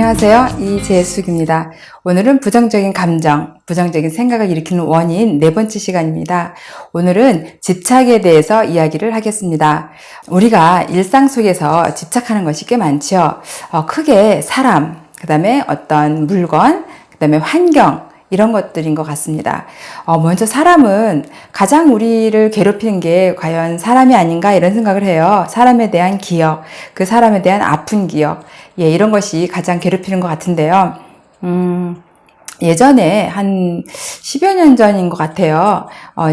안녕하세요. 이재숙입니다. 오늘은 부정적인 감정, 부정적인 생각을 일으키는 원인 네 번째 시간입니다. 오늘은 집착에 대해서 이야기를 하겠습니다. 우리가 일상 속에서 집착하는 것이 꽤 많죠. 크게 사람, 그 다음에 어떤 물건, 그 다음에 환경, 이런 것들인 것 같습니다. 먼저 사람은 가장 우리를 괴롭히는 게 과연 사람이 아닌가 이런 생각을 해요. 사람에 대한 기억, 그 사람에 대한 아픈 기억, 이런 것이 가장 괴롭히는 것 같은데요. 예전에 한 10여 년 전인 것 같아요.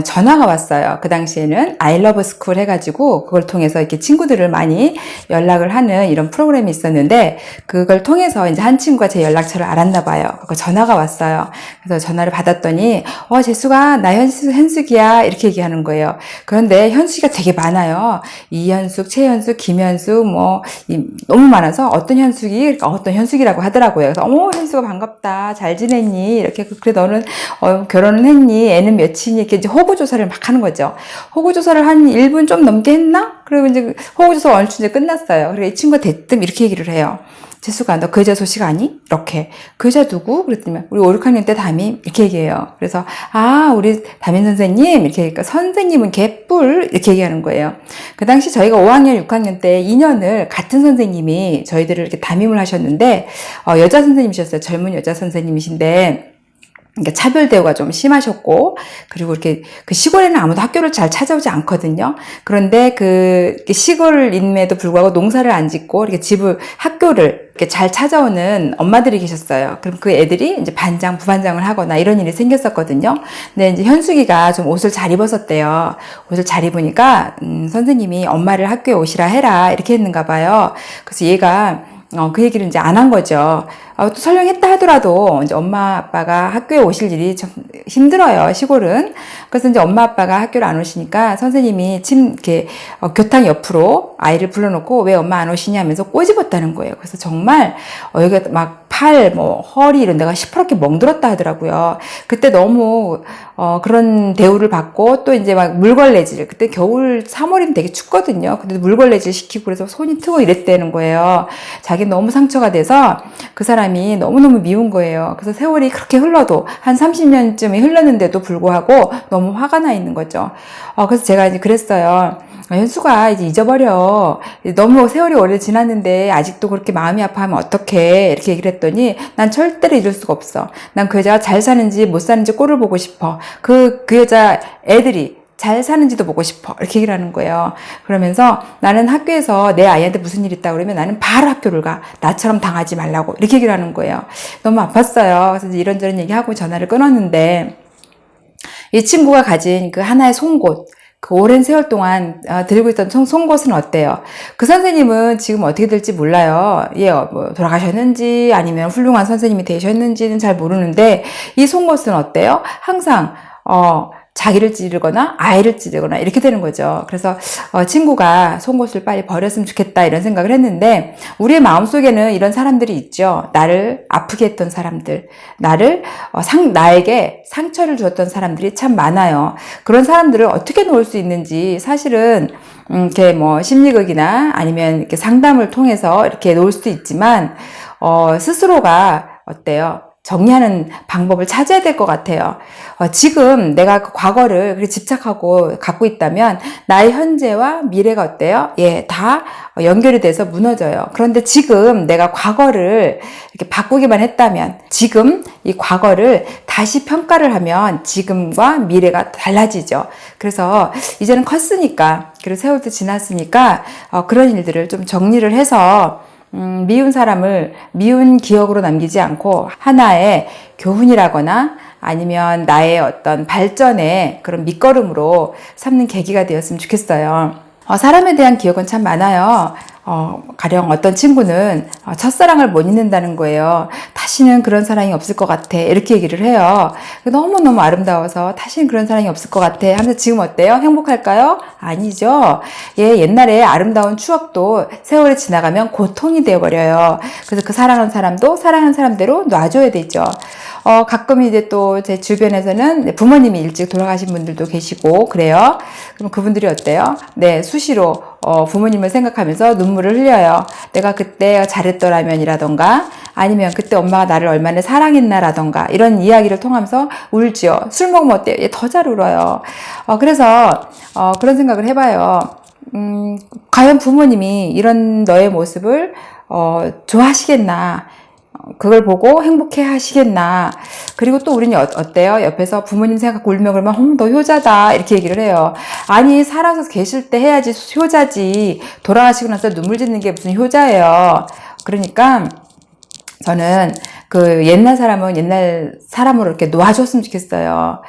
전화가 왔어요. 그 당시에는 I love school 해가지고 그걸 통해서 이렇게 친구들을 많이 연락을 하는 이런 프로그램이 있었는데 그걸 통해서 이제 한 친구가 제 연락처를 알았나 봐요. 그 전화가 왔어요. 그래서 전화를 받았더니 재수가 나 현숙이야 이렇게 얘기하는 거예요. 그런데 현숙이가 되게 많아요. 이현숙, 최현숙, 김현숙 너무 많아서 어떤 현숙이라고 하더라고요. 그래서 현숙아 반갑다. 잘 지냈니? 이렇게 그래 너는 결혼은 했니? 애는 몇이니? 이렇게 이제 호구 조사를 막 하는 거죠. 호구 조사를 한 1분 좀 넘게 했나? 그리고 이제 호구 조사 얼추 이제 끝났어요. 그리고 이 친구가 대뜸 이렇게 얘기를 해요. 재수가 너 그 여자 소식 아니? 이렇게. 그 여자 누구? 그랬더니 우리 5, 6학년 때 담임 이렇게 얘기해요. 그래서 우리 담임 선생님 이렇게 얘기하니까 선생님은 개뿔 이렇게 얘기하는 거예요. 그 당시 저희가 5학년, 6학년 때 2년을 같은 선생님이 저희들을 이렇게 담임을 하셨는데 여자 선생님이셨어요. 젊은 여자 선생님이신데 그러니까 차별 대우가 좀 심하셨고, 그리고 이렇게 그 시골에는 아무도 학교를 잘 찾아오지 않거든요. 그런데 그 시골임에도 불구하고 농사를 안 짓고 이렇게 학교를 이렇게 잘 찾아오는 엄마들이 계셨어요. 그럼 그 애들이 이제 반장, 부반장을 하거나 이런 일이 생겼었거든요. 근데 이제 현숙이가 좀 옷을 잘 입었었대요. 옷을 잘 입으니까 선생님이 엄마를 학교에 오시라 해라 이렇게 했는가 봐요. 그래서 얘가 그 얘기를 이제 안 한 거죠. 또 설령했다 하더라도 이제 엄마 아빠가 학교에 오실 일이 좀 힘들어요, 시골은. 그래서 이제 엄마 아빠가 학교를 안 오시니까 선생님이 이렇게 교탁 옆으로 아이를 불러놓고 왜 엄마 안 오시냐 하면서 꼬집었다는 거예요. 그래서 정말 여기가 막 허리 이런 데가 시퍼렇게 멍들었다 하더라고요. 그때 너무 그런 대우를 받고 또 이제 막 물걸레질, 그때 겨울 3월이면 되게 춥거든요. 근데 물걸레질 시키고 그래서 손이 트고 이랬다는 거예요. 자기 너무 상처가 돼서 그 사람이 너무너무 미운 거예요. 그래서 세월이 그렇게 흘러도 한 30년쯤이 흘렀는데도 불구하고 너무 화가 나 있는 거죠. 그래서 제가 이제 그랬어요. 현수가 이제 잊어버려. 너무 세월이 오래 지났는데 아직도 그렇게 마음이 아파하면 어떡해. 이렇게 얘기를 했더니 난 절대로 잊을 수가 없어. 난 그 여자가 잘 사는지 못 사는지 꼴을 보고 싶어. 그 여자 애들이 잘 사는지도 보고 싶어. 이렇게 얘기를 하는 거예요. 그러면서 나는 학교에서 내 아이한테 무슨 일 있다 그러면 나는 바로 학교를 가. 나처럼 당하지 말라고. 이렇게 얘기를 하는 거예요. 너무 아팠어요. 그래서 이제 이런저런 얘기하고 전화를 끊었는데 이 친구가 가진 그 하나의 송곳, 그 오랜 세월 동안 들고 있던 송곳은 어때요? 그 선생님은 지금 어떻게 될지 몰라요. 돌아가셨는지 아니면 훌륭한 선생님이 되셨는지는 잘 모르는데 이 송곳은 어때요? 항상 자기를 찌르거나 아이를 찌르거나 이렇게 되는 거죠. 그래서 친구가 송곳을 빨리 버렸으면 좋겠다 이런 생각을 했는데 우리의 마음속에는 이런 사람들이 있죠. 나를 아프게 했던 사람들, 나에게 상처를 주었던 사람들이 참 많아요. 그런 사람들을 어떻게 놓을 수 있는지 사실은 이렇게 심리극이나 아니면 이렇게 상담을 통해서 이렇게 놓을 수도 있지만 스스로가 어때요? 정리하는 방법을 찾아야 될 것 같아요. 지금 내가 그 과거를 그렇게 집착하고 갖고 있다면 나의 현재와 미래가 어때요? 다 연결이 돼서 무너져요. 그런데 지금 내가 과거를 이렇게 바꾸기만 했다면 지금 이 과거를 다시 평가를 하면 지금과 미래가 달라지죠. 그래서 이제는 컸으니까 그리고 세월도 지났으니까 그런 일들을 좀 정리를 해서 미운 사람을 미운 기억으로 남기지 않고 하나의 교훈이라거나 아니면 나의 어떤 발전의 그런 밑거름으로 삼는 계기가 되었으면 좋겠어요. 사람에 대한 기억은 참 많아요. 가령 어떤 친구는 첫사랑을 못 잊는다는 거예요. 다시는 그런 사랑이 없을 것 같아. 이렇게 얘기를 해요. 너무너무 아름다워서 다시는 그런 사랑이 없을 것 같아. 하면서 지금 어때요? 행복할까요? 아니죠. 옛날에 아름다운 추억도 세월이 지나가면 고통이 되어버려요. 그래서 그 사랑하는 사람도 사랑하는 사람대로 놔줘야 되죠. 가끔 이제 또 제 주변에서는 부모님이 일찍 돌아가신 분들도 계시고 그래요. 그럼 그분들이 어때요? 수시로 부모님을 생각하면서 눈물을 흘려요. 내가 그때 잘했더라면이라던가 아니면 그때 엄마가 나를 얼마나 사랑했나라던가 이런 이야기를 통하면서 울지요. 술 먹으면 어때요? 얘 더 잘 울어요. 그래서 그런 생각을 해봐요. 과연 부모님이 이런 너의 모습을 좋아하시겠나? 그걸 보고 행복해 하시겠나. 그리고 또 우리는 어때요? 옆에서 부모님 생각하고 울면 그러면 너 효자다 이렇게 얘기를 해요. 아니 살아서 계실 때 해야지 효자지. 돌아가시고 나서 눈물 짓는 게 무슨 효자예요. 그러니까 저는 그 옛날 사람은 옛날 사람으로 이렇게 놓아줬으면 좋겠어요.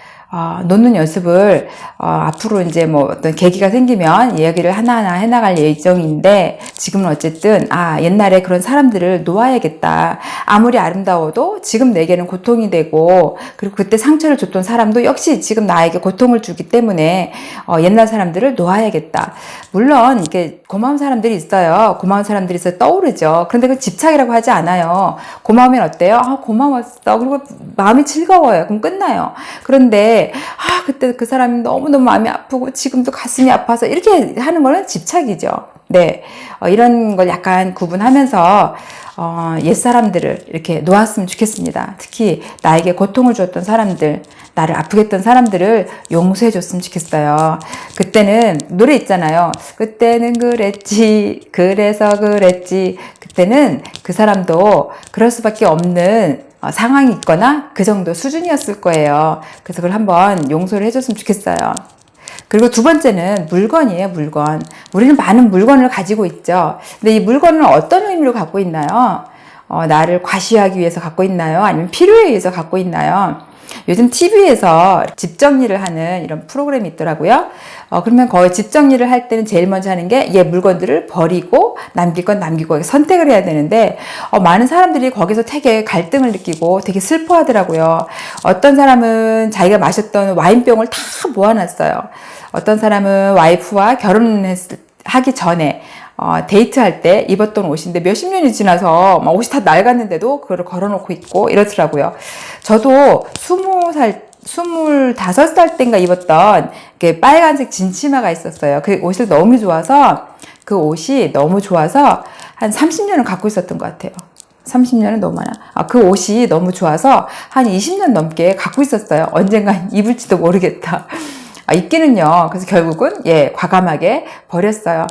놓는 연습을 앞으로 이제 뭐 어떤 계기가 생기면 이야기를 하나하나 해나갈 예정인데 지금은 어쨌든 옛날에 그런 사람들을 놓아야겠다. 아무리 아름다워도 지금 내게는 고통이 되고 그리고 그때 상처를 줬던 사람도 역시 지금 나에게 고통을 주기 때문에 옛날 사람들을 놓아야겠다. 물론 이게 고마운 사람들이 있어요. 고마운 사람들이 있어서 떠오르죠. 그런데 그 집착이라고 하지 않아요. 고마우면 어때요? 고마웠어. 그리고 마음이 즐거워요. 그럼 끝나요. 그런데 그때 그 사람이 너무너무 마음이 아프고 지금도 가슴이 아파서 이렇게 하는 거는 집착이죠. 네. 이런 걸 약간 구분하면서 옛사람들을 이렇게 놓았으면 좋겠습니다. 특히 나에게 고통을 주었던 사람들, 나를 아프게 했던 사람들을 용서해 줬으면 좋겠어요. 그때는 노래 있잖아요. 그때는 그랬지, 그래서 그랬지. 그때는 그 사람도 그럴 수밖에 없는 상황이 있거나 그 정도 수준이었을 거예요. 그래서 그걸 한번 용서를 해줬으면 좋겠어요. 그리고 두 번째는 물건이에요, 물건. 우리는 많은 물건을 가지고 있죠. 근데 이 물건은 어떤 의미로 갖고 있나요? 나를 과시하기 위해서 갖고 있나요? 아니면 필요에 의해서 갖고 있나요? 요즘 TV에서 집 정리를 하는 이런 프로그램이 있더라고요. 그러면 거의 집 정리를 할 때는 제일 먼저 하는 게 물건들을 버리고 남길 건 남기고 선택을 해야 되는데 많은 사람들이 거기서 되게 갈등을 느끼고 되게 슬퍼하더라고요. 어떤 사람은 자기가 마셨던 와인병을 다 모아놨어요. 어떤 사람은 와이프와 결혼하기 전에 데이트할 때 입었던 옷인데 몇십 년이 지나서 막 옷이 다 낡았는데도 그걸 걸어놓고 있고 이렇더라고요. 저도 25살 땐가 입었던 빨간색 진치마가 있었어요. 그 옷을 너무 좋아서 그 옷이 너무 좋아서 한 30년을 갖고 있었던 것 같아요. 30년은 너무 많아. 그 옷이 너무 좋아서 한 20년 넘게 갖고 있었어요. 언젠간 입을지도 모르겠다. 입기는요. 그래서 결국은 과감하게 버렸어요.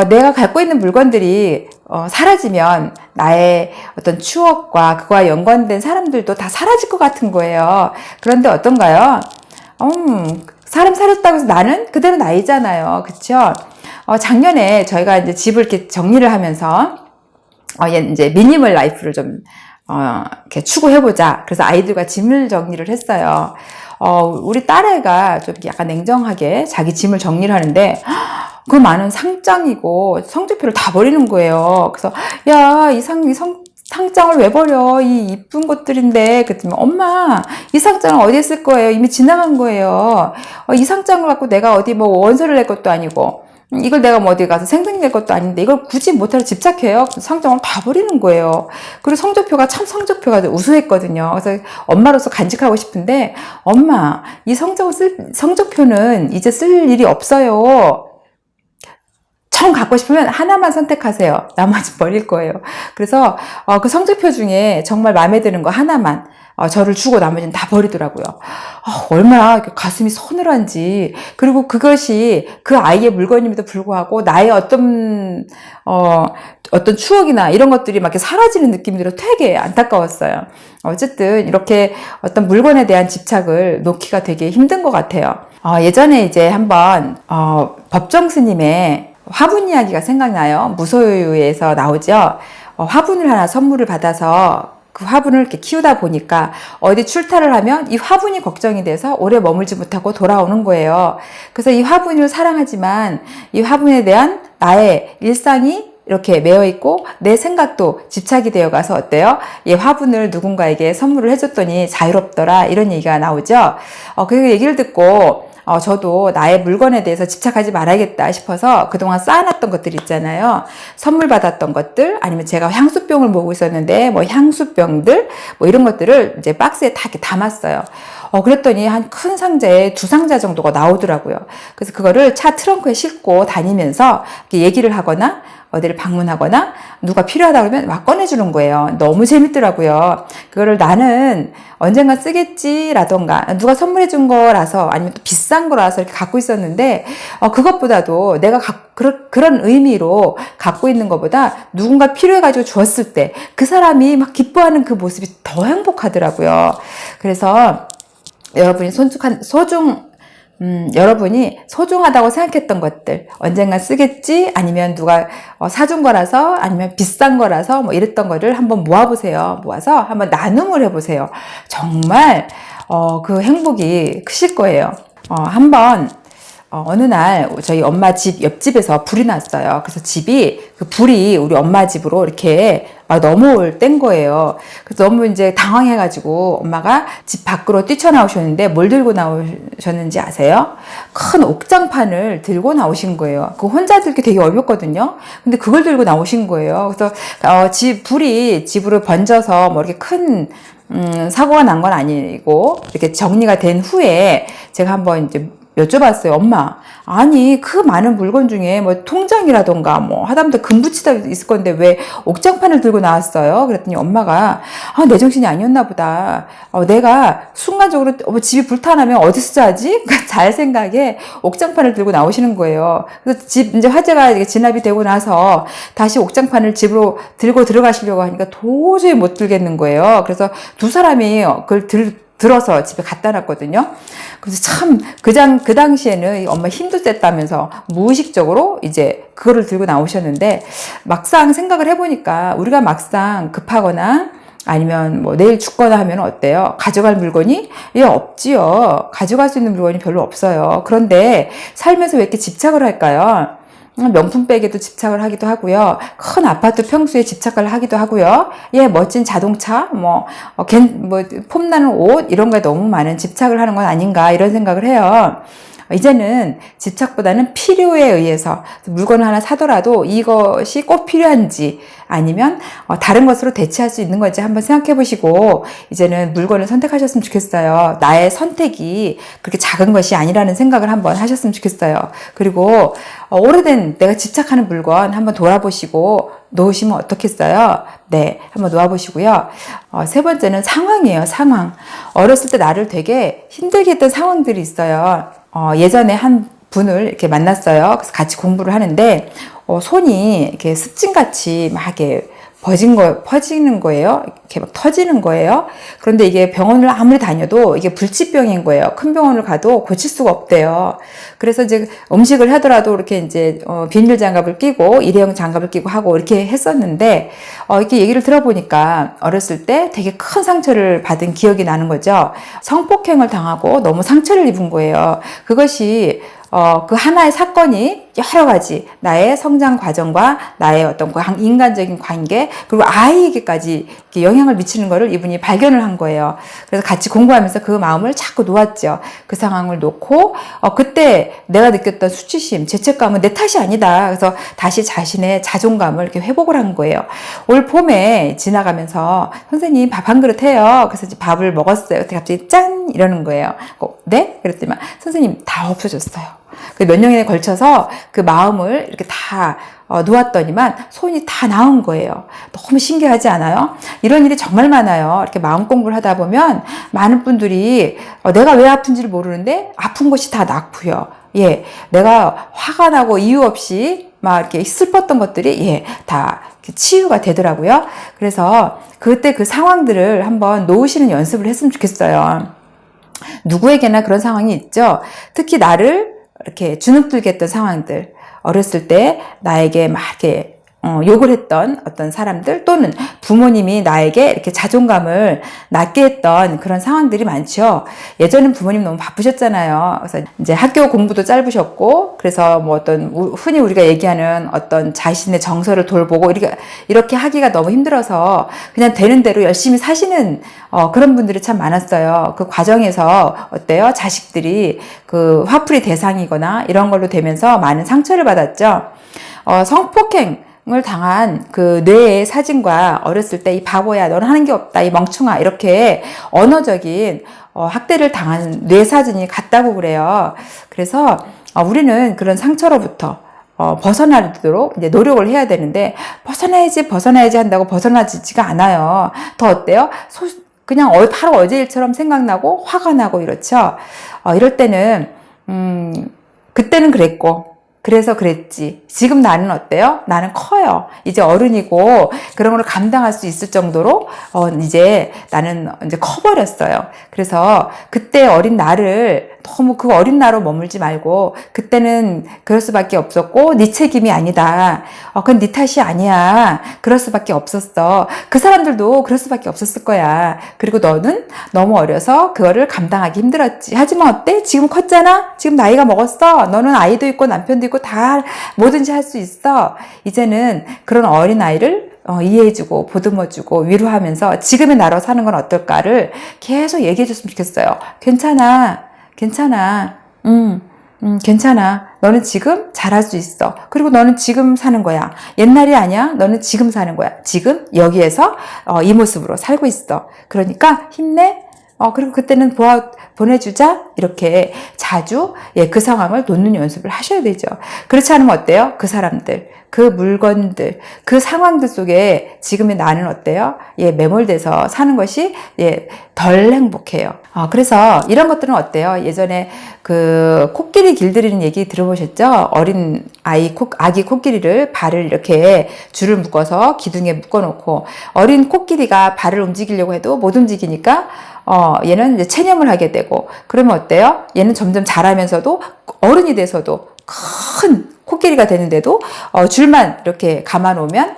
내가 갖고 있는 물건들이 사라지면 나의 어떤 추억과 그와 연관된 사람들도 다 사라질 것 같은 거예요. 그런데 어떤가요? 사람 사렸다고 해서 나는 그대로 나이잖아요. 그쵸? 작년에 저희가 이제 집을 이렇게 정리를 하면서 이제 미니멀 라이프를 좀 이렇게 추구해보자. 그래서 아이들과 짐을 정리를 했어요. 우리 딸애가 좀 약간 냉정하게 자기 짐을 정리를 하는데 그 많은 상장이고 성적표를 다 버리는 거예요. 그래서 이 상장을 왜 버려? 이 이쁜 것들인데. 그랬더니 엄마 이 상장은 어디에 쓸 거예요? 이미 지나간 거예요. 이 상장을 갖고 내가 어디 뭐 원서를 낼 것도 아니고 이걸 내가 뭐 어디 가서 생색 낼 것도 아닌데 이걸 굳이 못하러 집착해요. 상장을 다 버리는 거예요. 그리고 성적표가 참 성적표가 우수했거든요. 그래서 엄마로서 간직하고 싶은데 엄마 이 성적표는 이제 쓸 일이 없어요. 처음 갖고 싶으면 하나만 선택하세요. 나머지 버릴 거예요. 그래서 그 성적표 중에 정말 마음에 드는 거 하나만 저를 주고 나머지는 다 버리더라고요. 얼마나 가슴이 서늘한지. 그리고 그것이 그 아이의 물건임에도 불구하고 나의 어떤 추억이나 이런 것들이 막 이렇게 사라지는 느낌이 들어 되게 안타까웠어요. 어쨌든 이렇게 어떤 물건에 대한 집착을 놓기가 되게 힘든 것 같아요. 예전에 이제 한번 법정 스님의 화분 이야기가 생각나요. 무소유에서 나오죠. 화분을 하나 선물을 받아서 그 화분을 이렇게 키우다 보니까 어디 출타를 하면 이 화분이 걱정이 돼서 오래 머물지 못하고 돌아오는 거예요. 그래서 이 화분을 사랑하지만 이 화분에 대한 나의 일상이 이렇게 매여 있고 내 생각도 집착이 되어 가서 어때요? 이 화분을 누군가에게 선물을 해줬더니 자유롭더라 이런 얘기가 나오죠. 그 얘기를 듣고 저도 나의 물건에 대해서 집착하지 말아야겠다 싶어서 그동안 쌓아놨던 것들 있잖아요. 선물 받았던 것들, 아니면 제가 향수병을 모으고 있었는데, 향수병들, 이런 것들을 이제 박스에 다 이렇게 담았어요. 그랬더니 한 큰 상자에 2상자 정도가 나오더라고요. 그래서 그거를 차 트렁크에 싣고 다니면서 얘기를 하거나 어디를 방문하거나 누가 필요하다 그러면 막 꺼내주는 거예요. 너무 재밌더라고요. 그거를 나는 언젠가 쓰겠지라던가 누가 선물해 준 거라서 아니면 또 비싼 거라서 이렇게 갖고 있었는데 그것보다도 내가 그런 의미로 갖고 있는 것보다 누군가 필요해가지고 주었을 때 그 사람이 막 기뻐하는 그 모습이 더 행복하더라고요. 그래서 여러분이 여러분이 소중하다고 생각했던 것들 언젠가 쓰겠지 아니면 누가 사준 거라서 아니면 비싼 거라서 뭐 이랬던 거를 한번 모아보세요. 모아서 한번 나눔을 해보세요. 정말 그 행복이 크실 거예요. 한번 어느 날 저희 엄마 집 옆집에서 불이 났어요. 그래서 그 불이 우리 엄마 집으로 이렇게 막 넘어올 땐 거예요. 그래서 너무 이제 당황해가지고 엄마가 집 밖으로 뛰쳐나오셨는데 뭘 들고 나오셨는지 아세요? 큰 옥장판을 들고 나오신 거예요. 그거 혼자 들기 되게 어렵거든요. 근데 그걸 들고 나오신 거예요. 그래서 불이 집으로 번져서 뭐 이렇게 큰 사고가 난 건 아니고 이렇게 정리가 된 후에 제가 한번 이제 여쭤봤어요. 엄마, 아니 그 많은 물건 중에 뭐 통장이라던가 뭐 하다못해 금붙이다 있을 건데 왜 옥장판을 들고 나왔어요? 그랬더니 엄마가 내 정신이 아니었나 보다. 내가 순간적으로 집이 불타나면 어디서 자지? 잘 생각에 옥장판을 들고 나오시는 거예요. 그래서 이제 화재가 진압이 되고 나서 다시 옥장판을 집으로 들고 들어가시려고 하니까 도저히 못 들겠는 거예요. 그래서 2사람이 그걸 들어서 집에 갖다 놨거든요. 그래서 참, 그 당시에는 엄마 힘도 셌다면서 무의식적으로 이제 그거를 들고 나오셨는데 막상 생각을 해보니까 우리가 막상 급하거나 아니면 뭐 내일 죽거나 하면 어때요? 가져갈 물건이? 없지요. 가져갈 수 있는 물건이 별로 없어요. 그런데 살면서 왜 이렇게 집착을 할까요? 명품백에도 집착을 하기도 하고요. 큰 아파트 평수에 집착을 하기도 하고요. 멋진 자동차, 폼나는 옷, 이런 거에 너무 많은 집착을 하는 건 아닌가, 이런 생각을 해요. 이제는 집착보다는 필요에 의해서 물건을 하나 사더라도 이것이 꼭 필요한지 아니면 다른 것으로 대체할 수 있는 건지 한번 생각해 보시고 이제는 물건을 선택하셨으면 좋겠어요. 나의 선택이 그렇게 작은 것이 아니라는 생각을 한번 하셨으면 좋겠어요. 그리고 오래된 내가 집착하는 물건 한번 돌아보시고 놓으시면 어떻겠어요? 네, 한번 놓아보시고요. 3번째는 상황이에요. 상황. 어렸을 때 나를 되게 힘들게 했던 상황들이 있어요. 예전에 한 분을 이렇게 만났어요. 그래서 같이 공부를 하는데, 손이 이렇게 습진같이 막 이렇게 퍼지는 거예요. 이렇게 막 터지는 거예요. 그런데 이게 병원을 아무리 다녀도 이게 불치병인 거예요. 큰 병원을 가도 고칠 수가 없대요. 그래서 이제 음식을 하더라도 이렇게 이제 비닐 장갑을 끼고 일회용 장갑을 끼고 하고 이렇게 했었는데 이렇게 얘기를 들어보니까 어렸을 때 되게 큰 상처를 받은 기억이 나는 거죠. 성폭행을 당하고 너무 상처를 입은 거예요. 그것이 그 하나의 사건이 여러 가지 나의 성장 과정과 나의 어떤 인간적인 관계 그리고 아이에게까지 영향을 미치는 것을 이분이 발견을 한 거예요. 그래서 같이 공부하면서 그 마음을 자꾸 놓았죠. 그 상황을 놓고 그때 내가 느꼈던 수치심, 죄책감은 내 탓이 아니다. 그래서 다시 자신의 자존감을 이렇게 회복을 한 거예요. 올 봄에 지나가면서 선생님 밥 한 그릇 해요. 그래서 이제 밥을 먹었어요. 그때 갑자기 짠 이러는 거예요. 네? 그랬더니 선생님 다 없어졌어요. 몇 년에 걸쳐서 그 마음을 이렇게 다 놓았더니만 손이 다 나은 거예요. 너무 신기하지 않아요? 이런 일이 정말 많아요. 이렇게 마음 공부를 하다 보면 많은 분들이 내가 왜 아픈지를 모르는데 아픈 것이 다 낫고요. 내가 화가 나고 이유 없이 막 이렇게 슬펐던 것들이 다 치유가 되더라고요. 그래서 그때 그 상황들을 한번 놓으시는 연습을 했으면 좋겠어요. 누구에게나 그런 상황이 있죠. 특히 나를 이렇게 주눅들게 했던 상황들, 어렸을 때 나에게 막 이렇게 욕을 했던 어떤 사람들 또는 부모님이 나에게 이렇게 자존감을 낮게 했던 그런 상황들이 많죠. 예전엔 부모님 너무 바쁘셨잖아요. 그래서 이제 학교 공부도 짧으셨고, 그래서 뭐 어떤 흔히 우리가 얘기하는 어떤 자신의 정서를 돌보고 이렇게 하기가 너무 힘들어서 그냥 되는 대로 열심히 사시는 그런 분들이 참 많았어요. 그 과정에서 어때요? 자식들이 그 화풀이 대상이거나 이런 걸로 되면서 많은 상처를 받았죠. 성폭행 을 당한 그 뇌의 사진과 어렸을 때 이 바보야 너는 하는 게 없다 이 멍충아 이렇게 언어적인 학대를 당한 뇌 사진이 같다고 그래요. 그래서 우리는 그런 상처로부터 벗어나도록 이제 노력을 해야 되는데, 벗어나야지 한다고 벗어나지가 않아요. 더 어때요? 그냥 바로 어제 일처럼 생각나고 화가 나고 이렇죠. 이럴 때는 그때는 그랬고 그래서 그랬지. 지금 나는 어때요? 나는 커요. 이제 어른이고 그런 걸 감당할 수 있을 정도로 이제 나는 이제 커버렸어요. 그래서 그때 어린 나를 너무 그 어린 나로 머물지 말고, 그때는 그럴 수밖에 없었고 네 책임이 아니다. 그건 네 탓이 아니야. 그럴 수밖에 없었어. 그 사람들도 그럴 수밖에 없었을 거야. 그리고 너는 너무 어려서 그거를 감당하기 힘들었지. 하지만 어때? 지금 컸잖아? 지금 나이가 먹었어. 너는 아이도 있고 남편도 있고 다 뭐든지 할 수 있어. 이제는 그런 어린 아이를 이해해주고 보듬어주고 위로하면서 지금의 나로 사는 건 어떨까를 계속 얘기해줬으면 좋겠어요. 괜찮아. 괜찮아. 너는 지금 잘할 수 있어. 그리고 너는 지금 사는 거야. 옛날이 아니야. 너는 지금 사는 거야. 지금 여기에서 이 모습으로 살고 있어. 그러니까 힘내. 그리고 그때는 보내주자. 이렇게 자주 그 상황을 놓는 연습을 하셔야 되죠. 그렇지 않으면 어때요? 그 사람들, 그 물건들, 그 상황들 속에 지금의 나는 어때요? 매몰돼서 사는 것이 덜 행복해요. 그래서 이런 것들은 어때요? 예전에 그 코끼리 길들이는 얘기 들어보셨죠? 어린 아기 코끼리를 발을 이렇게 줄을 묶어서 기둥에 묶어놓고, 어린 코끼리가 발을 움직이려고 해도 못 움직이니까 얘는 이제 체념을 하게 되고, 그러면 어때요? 얘는 점점 자라면서도 어른이 돼서도 큰 코끼리가 되는데도 줄만 이렇게 감아놓으면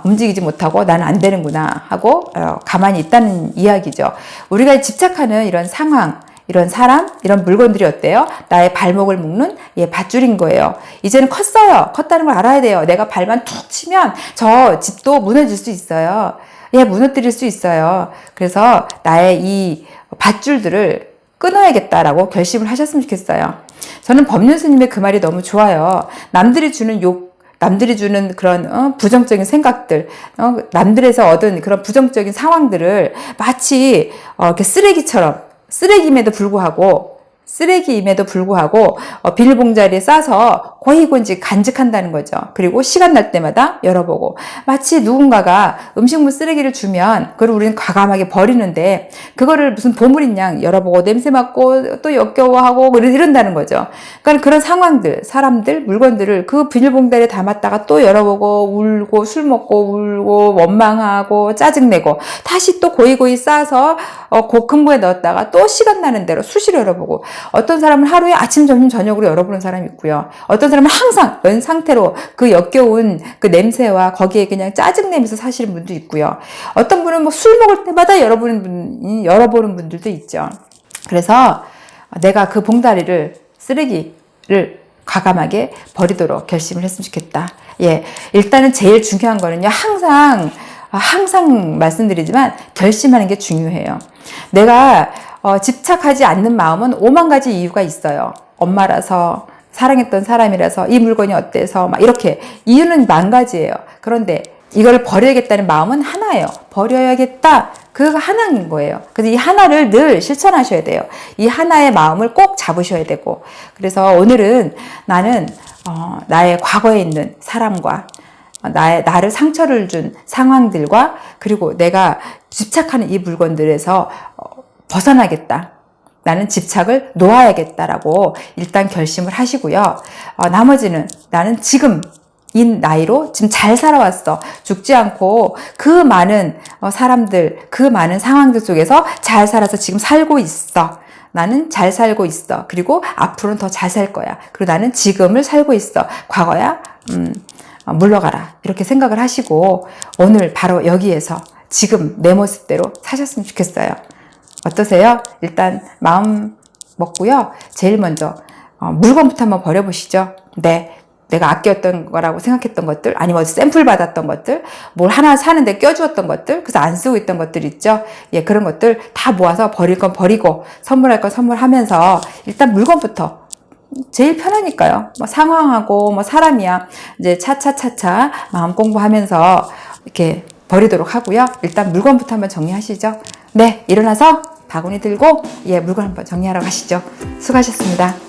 움직이지 못하고 나는 안 되는구나 하고 가만히 있다는 이야기죠. 우리가 집착하는 이런 상황, 이런 사람, 이런 물건들이 어때요? 나의 발목을 묶는 밧줄인 거예요. 이제는 컸어요. 컸다는 걸 알아야 돼요. 내가 발만 툭 치면 저 집도 무너질 수 있어요. 무너뜨릴 수 있어요. 그래서 나의 이 밧줄들을 끊어야겠다라고 결심을 하셨으면 좋겠어요. 저는 법륜 스님의 그 말이 너무 좋아요. 남들이 주는 그런 부정적인 생각들, 남들에서 얻은 그런 부정적인 상황들을 마치 이렇게 쓰레기임에도 불구하고 비닐봉지에 싸서 고이곤지 간직한다는 거죠. 그리고 시간 날 때마다 열어보고, 마치 누군가가 음식물 쓰레기를 주면 그걸 우리는 과감하게 버리는데, 그거를 무슨 보물인 양 열어보고 냄새 맡고 또 역겨워하고 이런다는 거죠. 그러니까 그런 상황들, 사람들, 물건들을 그 비닐봉지에 담았다가 또 열어보고 울고 술 먹고 울고 원망하고 짜증내고, 다시 또 고이고이 싸서 금고에 넣었다가 또 시간 나는 대로 수시로 열어보고, 어떤 사람은 하루에 아침, 점심, 저녁으로 열어보는 사람이 있고요. 어떤 사람은 항상 연 상태로 그 역겨운 그 냄새와 거기에 그냥 짜증내면서 사시는 분도 있고요. 어떤 분은 뭐 술 먹을 때마다 열어보는 분들도 있죠. 그래서 내가 그 쓰레기를 과감하게 버리도록 결심을 했으면 좋겠다. 일단은 제일 중요한 거는요, 항상 말씀드리지만 결심하는 게 중요해요. 내가 집착하지 않는 마음은 5만 가지 이유가 있어요. 엄마라서, 사랑했던 사람이라서, 이 물건이 어때서, 이렇게 이유는 만 가지예요. 그런데 이걸 버려야겠다는 마음은 하나예요. 버려야겠다. 그거 하나인 거예요. 그래서 이 하나를 늘 실천하셔야 돼요. 이 하나의 마음을 꼭 잡으셔야 되고, 그래서 오늘은 나는 나의 과거에 있는 사람과 나를 상처를 준 상황들과, 그리고 내가 집착하는 이 물건들에서 벗어나겠다. 나는 집착을 놓아야겠다라고 일단 결심을 하시고요. 나머지는 나는 지금 이 나이로 지금 잘 살아왔어. 죽지 않고 그 많은 사람들, 그 많은 상황들 속에서 잘 살아서 지금 살고 있어. 나는 잘 살고 있어. 그리고 앞으로는 더 잘 살 거야. 그리고 나는 지금을 살고 있어. 과거야, 물러가라. 이렇게 생각을 하시고 오늘 바로 여기에서 지금 내 모습대로 사셨으면 좋겠어요. 어떠세요? 일단 마음 먹고요. 제일 먼저 물건부터 한번 버려보시죠. 내가 아꼈던 거라고 생각했던 것들, 아니면 샘플 받았던 것들, 뭘 하나 사는데 껴주었던 것들, 그래서 안 쓰고 있던 것들 있죠. 그런 것들 다 모아서 버릴 건 버리고 선물할 건 선물하면서 일단 물건부터, 제일 편하니까요. 상황하고 사람이야 이제 차차차차 마음 공부하면서 이렇게 버리도록 하고요. 일단 물건부터 한번 정리하시죠. 일어나서 바구니 들고 물건 한번 정리하러 가시죠. 수고하셨습니다.